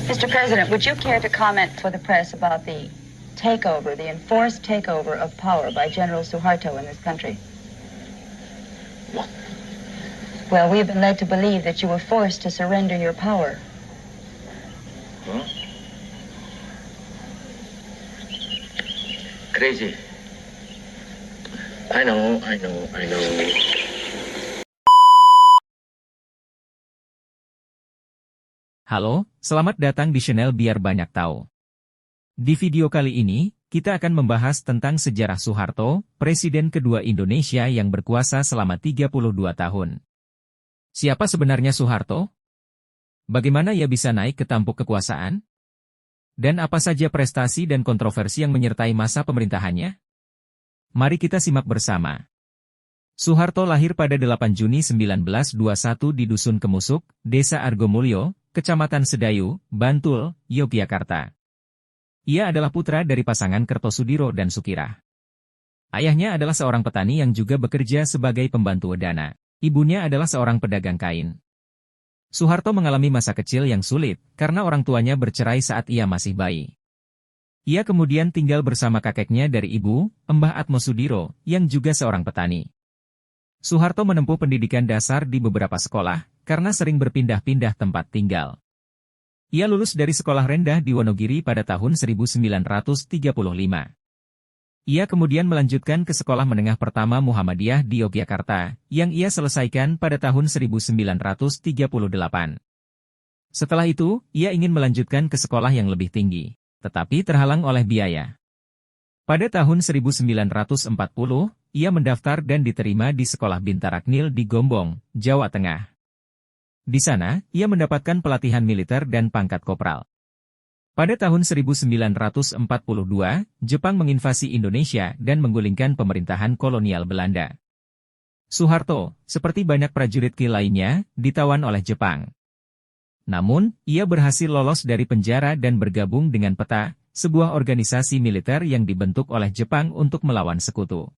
Mr. President, would you care to comment for the press about the takeover, the enforced takeover of power by General Suharto in this country? What? Well, we've been led to believe that you were forced to surrender your power. Huh? Crazy. I know. Halo, selamat datang di channel Biar Banyak Tahu. Di video kali ini, kita akan membahas tentang sejarah Suharto, Presiden kedua Indonesia yang berkuasa selama 32 tahun. Siapa sebenarnya Suharto? Bagaimana ia bisa naik ke tampuk kekuasaan? Dan apa saja prestasi dan kontroversi yang menyertai masa pemerintahannya? Mari kita simak bersama. Suharto lahir pada 8 Juni 1921 di Dusun Kemusuk, Desa Argomulyo, Kecamatan Sedayu, Bantul, Yogyakarta. Ia adalah putra dari pasangan Kertosudiro dan Sukirah. Ayahnya adalah seorang petani yang juga bekerja sebagai pembantu wedana. Ibunya adalah seorang pedagang kain. Suharto mengalami masa kecil yang sulit karena orang tuanya bercerai saat ia masih bayi. Ia kemudian tinggal bersama kakeknya dari ibu, Mbah Atmosudiro, yang juga seorang petani. Suharto menempuh pendidikan dasar di beberapa sekolah, karena sering berpindah-pindah tempat tinggal. Ia lulus dari sekolah rendah di Wonogiri pada tahun 1935. Ia kemudian melanjutkan ke sekolah menengah pertama Muhammadiyah di Yogyakarta, yang ia selesaikan pada tahun 1938. Setelah itu, ia ingin melanjutkan ke sekolah yang lebih tinggi, tetapi terhalang oleh biaya. Pada tahun 1940, ia mendaftar dan diterima di Sekolah Bintaraknil di Gombong, Jawa Tengah. Di sana, ia mendapatkan pelatihan militer dan pangkat kopral. Pada tahun 1942, Jepang menginvasi Indonesia dan menggulingkan pemerintahan kolonial Belanda. Suharto, seperti banyak prajurit Ki lainnya, ditawan oleh Jepang. Namun, ia berhasil lolos dari penjara dan bergabung dengan PETA, sebuah organisasi militer yang dibentuk oleh Jepang untuk melawan sekutu.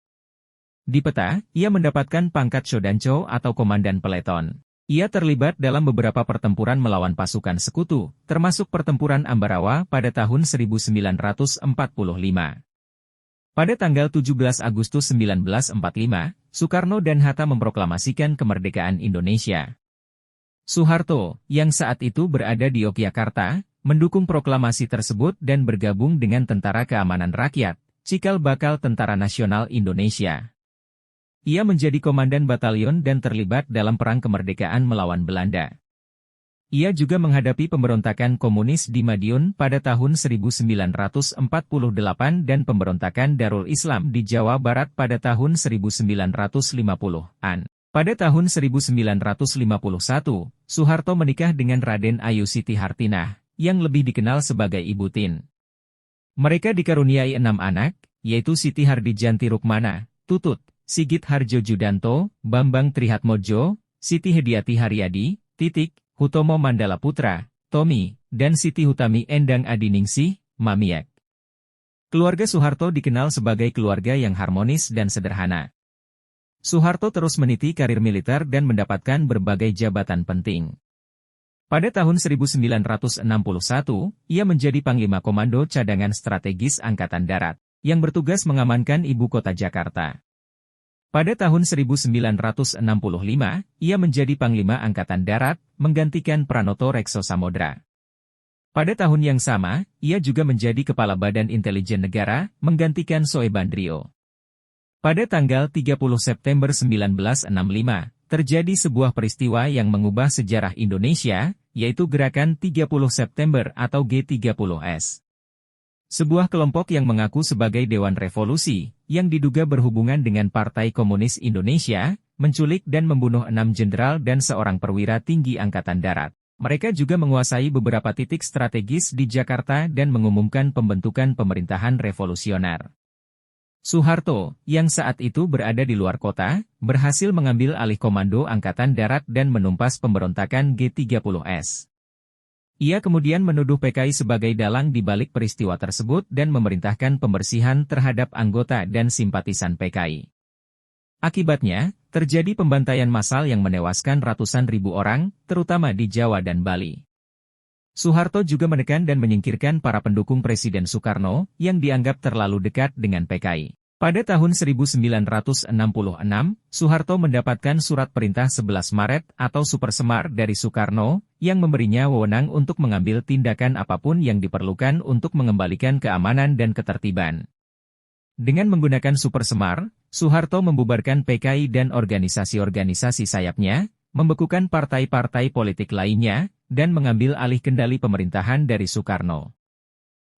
Di PETA, ia mendapatkan pangkat Shodancho atau Komandan Peleton. Ia terlibat dalam beberapa pertempuran melawan pasukan sekutu, termasuk pertempuran Ambarawa pada tahun 1945. Pada tanggal 17 Agustus 1945, Soekarno dan Hatta memproklamasikan kemerdekaan Indonesia. Suharto, yang saat itu berada di Yogyakarta, mendukung proklamasi tersebut dan bergabung dengan Tentara Keamanan Rakyat, cikal bakal Tentara Nasional Indonesia. Ia menjadi komandan batalion dan terlibat dalam Perang Kemerdekaan melawan Belanda. Ia juga menghadapi pemberontakan komunis di Madiun pada tahun 1948 dan pemberontakan Darul Islam di Jawa Barat pada tahun 1950-an. Pada tahun 1951, Suharto menikah dengan Raden Ayu Siti Hartinah, yang lebih dikenal sebagai Ibu Tin. Mereka dikaruniai 6 anak, yaitu Siti Hardijanti Rukmana, Tutut, Sigit Harjo Judanto, Bambang Trihatmodjo, Siti Hediati Haryadi, Titik, Hutomo Mandala Putra, Tommy, dan Siti Hutami Endang Adiningsih, Mamiek. Keluarga Suharto dikenal sebagai keluarga yang harmonis dan sederhana. Suharto terus meniti karir militer dan mendapatkan berbagai jabatan penting. Pada tahun 1961, ia menjadi Panglima Komando Cadangan Strategis Angkatan Darat, yang bertugas mengamankan ibu kota Jakarta. Pada tahun 1965, ia menjadi Panglima Angkatan Darat, menggantikan Pranoto Rekso Samodra. Pada tahun yang sama, ia juga menjadi Kepala Badan Intelijen Negara, menggantikan Soebandrio. Pada tanggal 30 September 1965, terjadi sebuah peristiwa yang mengubah sejarah Indonesia, yaitu Gerakan 30 September atau G30S. Sebuah kelompok yang mengaku sebagai Dewan Revolusi, yang diduga berhubungan dengan Partai Komunis Indonesia, menculik dan membunuh 6 jenderal dan seorang perwira tinggi Angkatan Darat. Mereka juga menguasai beberapa titik strategis di Jakarta dan mengumumkan pembentukan pemerintahan revolusioner. Suharto, yang saat itu berada di luar kota, berhasil mengambil alih komando Angkatan Darat dan menumpas pemberontakan G30S. Ia kemudian menuduh PKI sebagai dalang di balik peristiwa tersebut dan memerintahkan pembersihan terhadap anggota dan simpatisan PKI. Akibatnya, terjadi pembantaian massal yang menewaskan ratusan ribu orang, terutama di Jawa dan Bali. Soeharto juga menekan dan menyingkirkan para pendukung Presiden Soekarno yang dianggap terlalu dekat dengan PKI. Pada tahun 1966, Soeharto mendapatkan surat perintah 11 Maret atau Supersemar dari Soekarno yang memberinya wewenang untuk mengambil tindakan apapun yang diperlukan untuk mengembalikan keamanan dan ketertiban. Dengan menggunakan Supersemar, Soeharto membubarkan PKI dan organisasi-organisasi sayapnya, membekukan partai-partai politik lainnya, dan mengambil alih kendali pemerintahan dari Soekarno.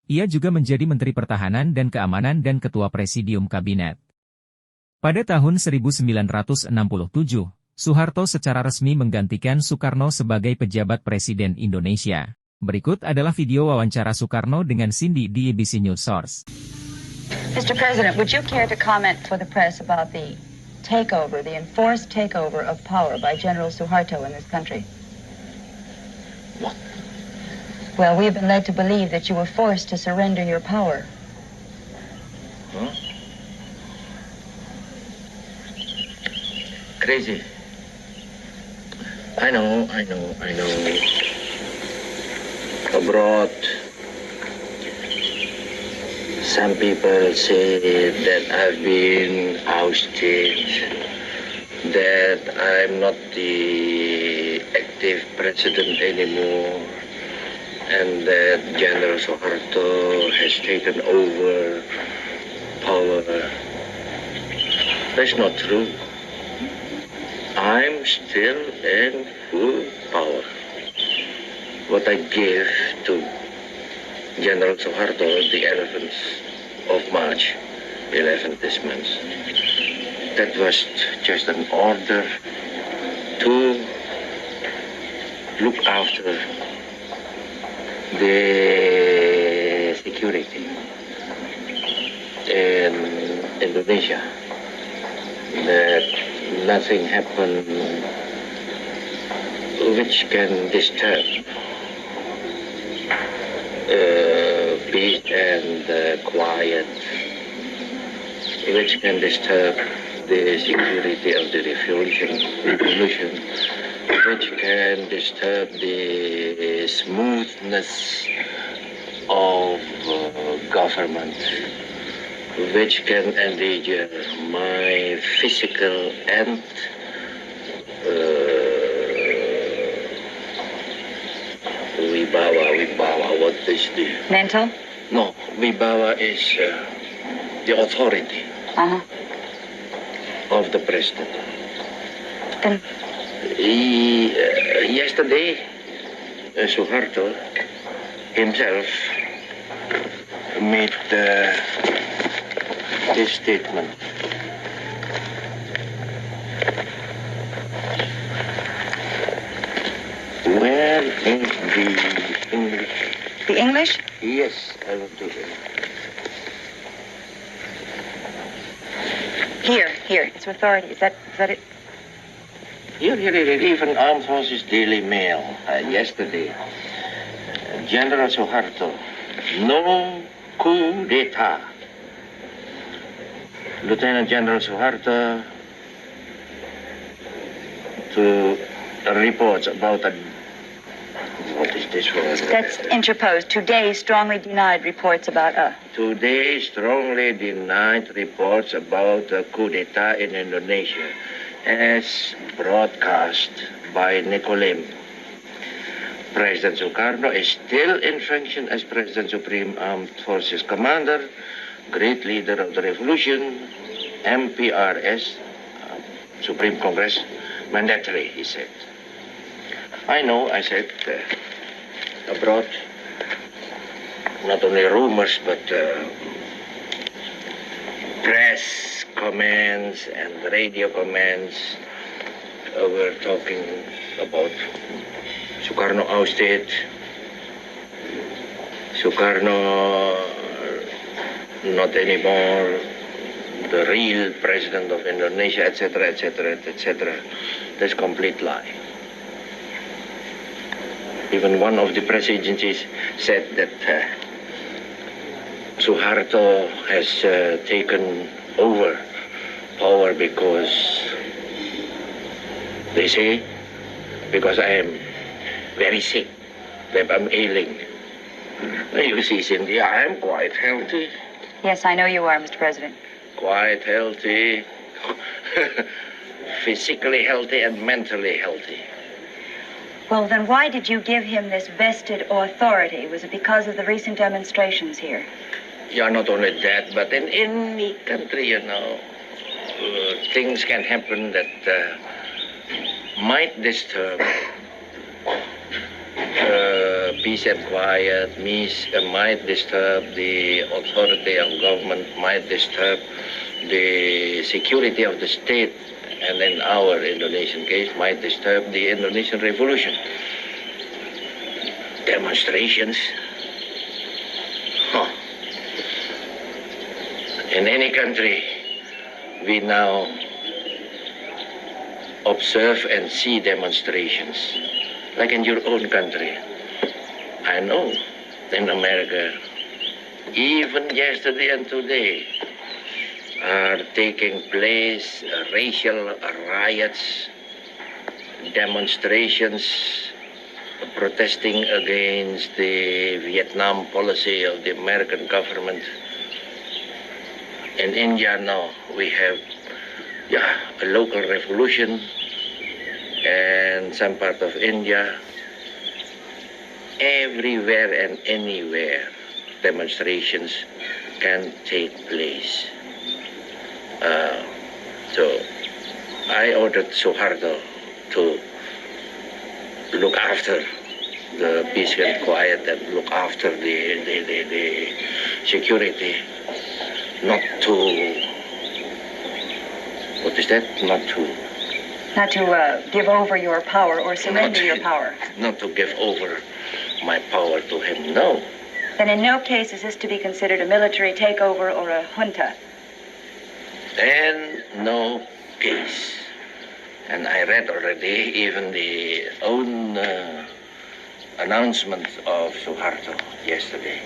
Ia juga menjadi Menteri Pertahanan dan Keamanan dan Ketua Presidium Kabinet. Pada tahun 1967, Soeharto secara resmi menggantikan Soekarno sebagai pejabat Presiden Indonesia. Berikut adalah video wawancara Soekarno dengan Cindy di ABC News Source. Mr. President, would you care to comment for the press about the takeover, the enforced takeover of power by General Suharto in this country? What? Well, we've been led to believe that you were forced to surrender your power. Huh? Crazy. I know. Abroad, some people say that I've been ousted, that I'm not the active president anymore, and that General Soeharto has taken over power. That's not true. I'm still in full power. What I gave to General Soeharto the 11th of March, 11th this month, that was just an order to look after the security in Indonesia, that nothing happened which can disturb peace and quiet, which can disturb the security of the revolution, which can disturb the smoothness of government, which can endanger my physical and Wibawa, what is the... Mental? No, Wibawa is the authority of the president. Then Yesterday, Soeharto himself made his statement. Where is the English? the English? Yes, I will do it. Here. It's authority. Is that it? Here, even Armed Forces Daily Mail yesterday. General Soeharto, no coup d'etat. Lieutenant General Soeharto to reports about what is this word? That's interposed. Today strongly denied reports about Today strongly denied reports about a coup d'etat in Indonesia, as broadcast by Nicolem. President Sukarno is still in function as President Supreme Armed Forces Commander, great leader of the revolution, MPRS, Supreme Congress, mandatory, he said. I know, I said, abroad, not only rumors, but press comments and radio comments were talking about Sukarno ousted, Sukarno not anymore the real president of Indonesia, etc., etc., etc. That's complete lie. Even one of the press agencies said that Suharto has taken over power because, they say, because I am very sick. that I'm ailing. You see, Cindy, I'm quite healthy. Yes, I know you are, Mr. President. Quite healthy. Physically healthy and mentally healthy. Well, then why did you give him this vested authority? Was it because of the recent demonstrations here? Yeah, not only that, but in any country, things can happen that might disturb peace and quiet, might disturb the authority of government, might disturb the security of the state, and in our Indonesian case, might disturb the Indonesian Revolution. Demonstrations. Huh. In any country, we now observe and see demonstrations, like in your own country. I know in America, even yesterday and today, are taking place racial riots, demonstrations, protesting against the Vietnam policy of the American government. In India now, we have a local revolution, and some part of India, everywhere and anywhere, demonstrations can take place. So I ordered Suharto to look after the peace and quiet and look after the security, not to, what is that? Not to give over your power or surrender your power. Not to give over my power to him, no. Then in no case is this to be considered a military takeover or a junta. And no case. And I read already even the own announcement of Suharto yesterday.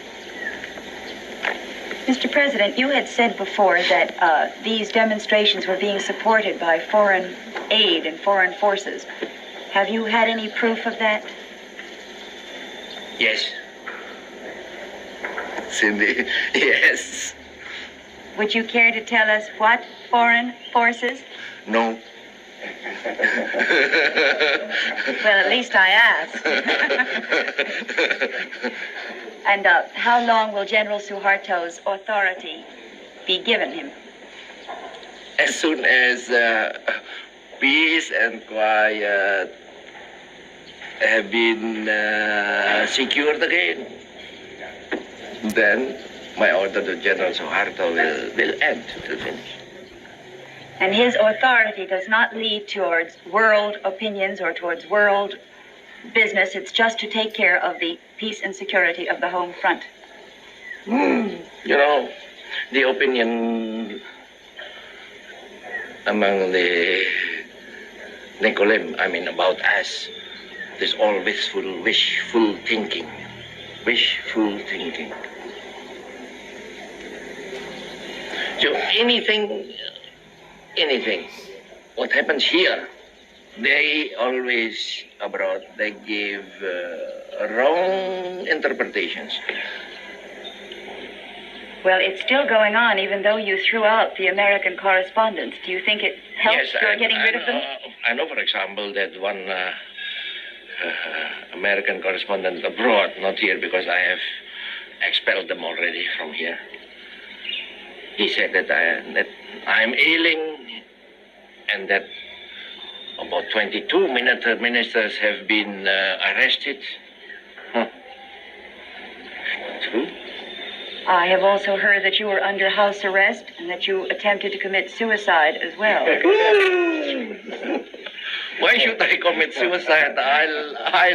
Mr. President, you had said before that these demonstrations were being supported by foreign aid and foreign forces. Have you had any proof of that? Yes. Cindy, yes. Would you care to tell us what foreign forces? No. Well, at least I asked. And how long will General Suharto's authority be given him? As soon as peace and quiet have been secured again, then my order to General Suharto will end, will finish. And his authority does not lead towards world opinions or towards world business. It's just to take care of the peace and security of the home front. The opinion among the Nicolem, about us, is all wishful thinking. Wishful thinking. So anything, what happens here, they always abroad, they give wrong interpretations. Well, it's still going on, even though you threw out the American correspondents. Do you think it helps your getting rid of them? I know, for example, that one American correspondent abroad, not here because I have expelled them already from here. He said that I'm ailing and that about 22 ministers have been arrested. True? I have also heard that you were under house arrest and that you attempted to commit suicide as well. Why should I commit suicide? I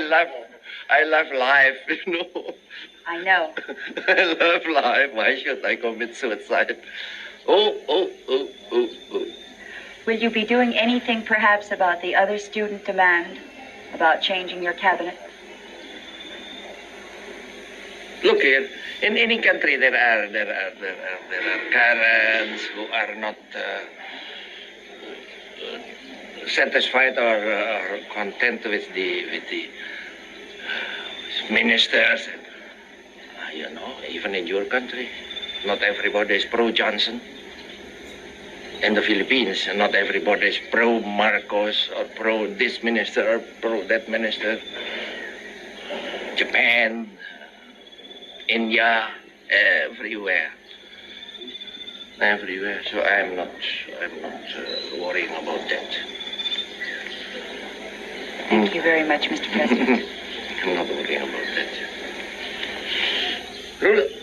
love life, I know. I love life. Why should I commit suicide? Oh. Will you be doing anything perhaps about the other student demand, about changing your cabinet? Look here, in any country there are parents who are not satisfied or content with the ministers. You know, even in your country, not everybody is pro-Johnson. In the Philippines, not everybody is pro-Marcos or pro this minister or pro that minister. Japan, India, everywhere. Everywhere. So I'm not worrying about that. Thank you very much, Mr. President. I'm not worrying about that. Rula.